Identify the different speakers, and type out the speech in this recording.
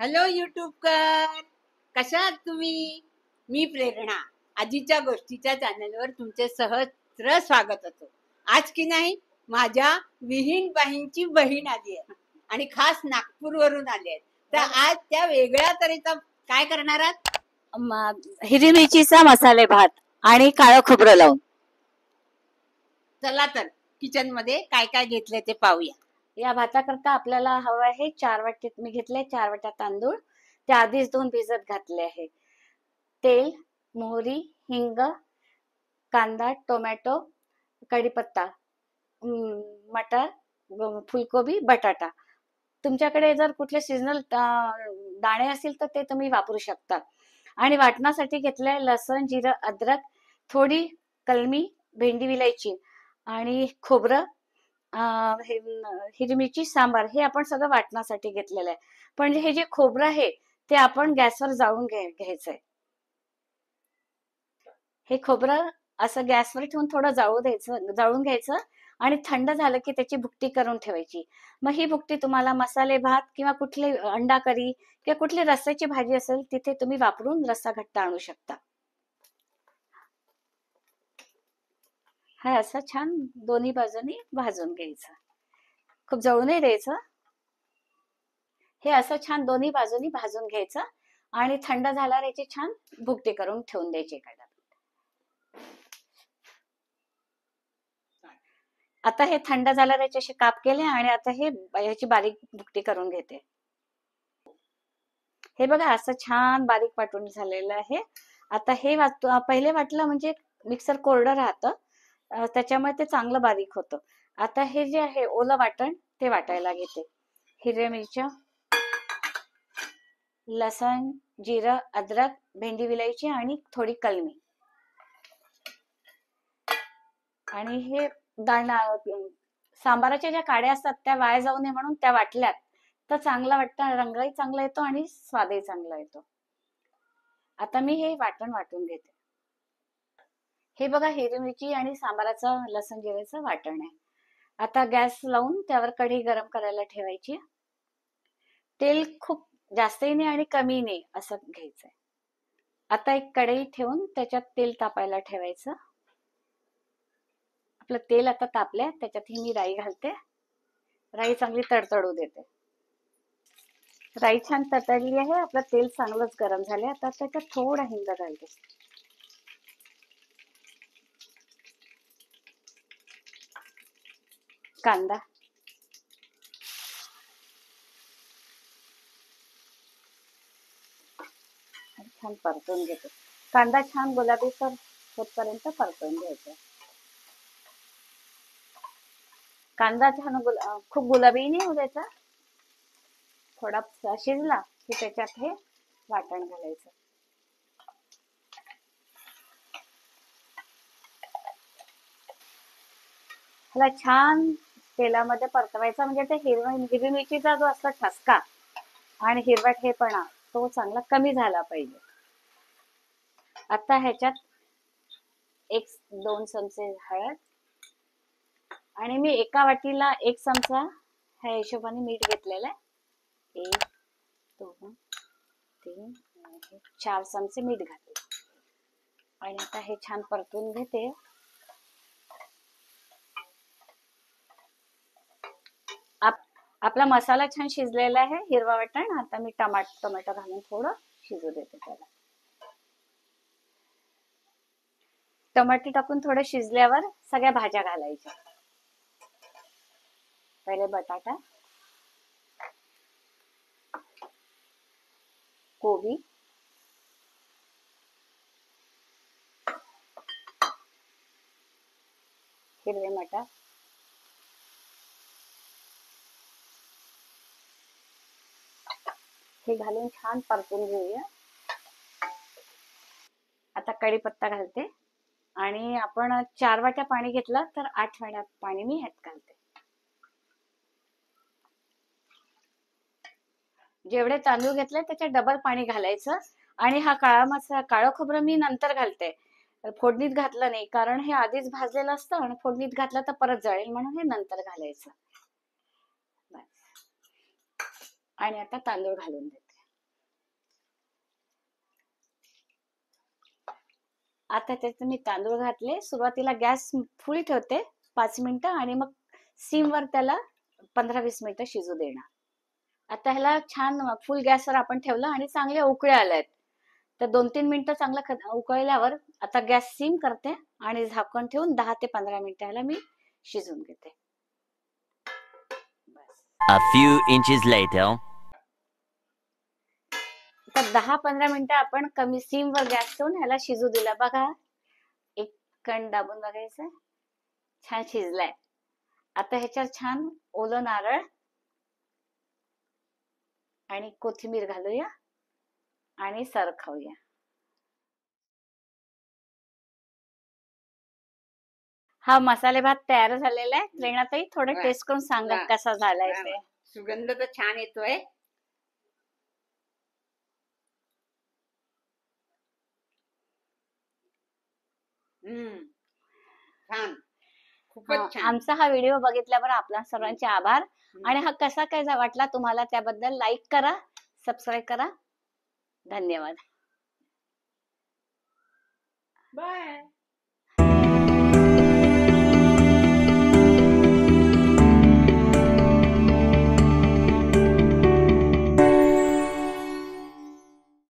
Speaker 1: Hello यूट्यूबकर, कशा आहात तुम्ही? मी प्रेरणा आजीच्या गोष्टीच्या चॅनलवर तुमचे सहस्त्र स्वागत होतो. आज की नाही माझ्या विहीन बाईंची बहीण आली आहे आणि खास नागपूरवरून आली आहे. तर आज त्या वेगळ्या तऱ्हेचा काय करणार आहात?
Speaker 2: हिरवी मिरचीचा मसाले भात आणि काळं खोबरं लावून.
Speaker 1: चला तर किचन मध्ये काय काय घेतले ते पाहूया.
Speaker 2: या भाताकरता आपल्याला हवं आहे 4 वाटी. मी घेतले 4 वाट्या तांदूळ, ते आधीच 2 भिजत घातले आहे. तेल, मोहरी, हिंग, कांदा, टोमॅटो, कढीपत्ता, मटर, फुलकोबी, बटाटा. तुमच्याकडे जर कुठले सीजनल दाणे असतील तर ते तुम्ही वापरू शकता. आणि वाटणासाठी घेतलंय लसण, जिरं, अद्रक, थोडी कलमी, भेंडी विलायची आणि खोबरं, हिरवी मिरची, सांबार. हे आपण सगळं वाटण्यासाठी घेतलेलं आहे. पण हे जे खोबरं आहे ते आपण गॅसवर जाळून घ्यायचंय. हे खोबरं असं गॅसवर ठेवून थोडं जाळून घ्यायचं आणि थंड झालं की त्याची भुकटी करून ठेवायची. मग ही भुकटी तुम्हाला मसाले भात किंवा कुठली अंडा करी किंवा कुठली रस्स्याची भाजी असेल तिथे तुम्ही वापरून रस्सा घट्ट आणू शकता. हा असं छान दोन्ही बाजूनी भाजून घ्यायचं, खूप जळू नाही द्यायचं. हे असं छान दोन्ही बाजूनी भाजून घ्यायचं आणि थंड झाल्यावर याची छान भुकटी करून ठेवून द्यायची एका डब्यात. आता हे थंड झाल्यावर याचे असे काप केले आणि आता ह्याची बारीक भुकटी करून घेते. हे बघा असं छान बारीक वाटून झालेलं आहे. आता हे पहिले वाटलं म्हणजे मिक्सर कोरडं राहतं, त्याच्यामुळे ते चांगलं बारीक होतं. आता हे जे आहे ओलं वाटण ते वाटायला घेते. हिरव्या मिरच्या, लसण, जिरं, अद्रक, भेंडी विलायची आणि थोडी कलमी. आणि हे सांबाराच्या ज्या काड्या असतात त्या वाया जाऊ नये म्हणून त्या वाटल्यात तर चांगला वाटतं, रंगही चांगला येतो आणि स्वादही चांगला येतो. आता मी हे वाटण वाटून घेते. हे बघा हिरवी मिरची आणि सांबाराचं लसण जिऱ्याचं वाटण आहे. आता गॅस लावून त्यावर कढई गरम करायला ठेवायची. तेल खूप जास्तही नाही आणि कमी नाही असं घ्यायचंय. आता एक कढई ठेवून त्याच्यात तेल तापायला ठेवायचं. आपलं तेल आता तापलंय, त्याच्यात मी राई घालते. राई चांगली तडतडू देते. राई छान तडतडली आहे, आपलं तेल चांगलंच गरम झालंय. आता त्याच्यात थोडा हिंग घालते. कांदा, छान परतून घेते. कांदा छान गुलाबी होतपर्यंत परतून घ्यायचा. कांदा छान खूप गुलाबी नाही होऊ द्यायचा. थोडा शिजला की त्याच्यात हे वाटण घालायचं. ह्याला छान तेलामध्ये परतवायचा, म्हणजे ते हिरवी मिरचीचा जो असला ठसका आणि हिरवटहेपणा तो चांगला कमी झाला पाहिजे. आता ह्याच्यात 1-2 चमचे हळद आणि मी एका वाटीला 1 चमचा ह्या हिशोबाने मीठ घेतलेलं आहे. 1, 2, 3, 4 चमचे मीठ घातले आणि आता हे छान परतून घेते. आपला मसाला छान शिजलेला आहे, हिरवा वाटण. आता मी टोमॅटो घालून थोडं शिजू देते त्याला. टोमॅटो टाकून थोडं शिजल्यावर सगळ्या भाज्या घालायच्या. पहिले बटाटा, कोबी, हिरवे मटार, हे घालून छान परतून घेऊया. आता कढीपत्ता घालते आणि आपण 4 वाट्या पाणी घेतलं तर 8 वाट्या पाणी मी ह्यात घालते. जेवढे तांदूळ घेतले त्याच्या डबल पाणी घालायचं. आणि हा काळं खोबरं मी नंतर घालते, फोडणीत घातलं नाही, कारण हे आधीच भाजलेलं असतं आणि फोडणीत घातलं तर परत जळेल म्हणून हे नंतर घालायचं. आणि आता तांदूळ घालून देते. आता त्यात मी तांदूळ घातले. सुरुवातीला गॅस फुल ठेवते 5 मिनिटं आणि मग सिमवर त्याला 15-20 मिनिटं शिजू देणार. आता ह्याला छान फुल गॅसवर आपण ठेवलं आणि चांगल्या उकळ्या आल्यात. तर 2-3 मिनिटं चांगलं उकळल्यावर आता गॅस सिम करते आणि झाकण ठेवून 10 ते 15 मिनिटं ह्याला मी शिजून घेते. बस.
Speaker 3: A few inches later.
Speaker 2: तर 10-15 मिनिटं आपण कमी सिमवर गॅस ठेवून ह्याला शिजू दिला. बघा, एक कण दाबून बघायचं, छान शिजलाय. आता ह्याच्यावर छान ओलं नारळ आणि कोथिंबीर घालूया आणि सर्व खाऊया. हा मसाले भात तयार झालेला आहे. प्रेरणाताई, थोडं
Speaker 1: वा,
Speaker 2: टेस्ट करून सांगा
Speaker 1: वा,
Speaker 2: कसा झालाय
Speaker 1: वा,
Speaker 2: ते.
Speaker 1: वा. सुगंध तर छान येतोय. छान,
Speaker 2: हा,
Speaker 1: खूपच छान.
Speaker 2: आमचा हा व्हिडिओ बघितल्यावर आपल्या सर्वांचे आभार. आणि हा कसा काय वाटला तुम्हाला त्याबद्दल लाईक करा, सबस्क्राईब करा. धन्यवाद.
Speaker 1: बाय.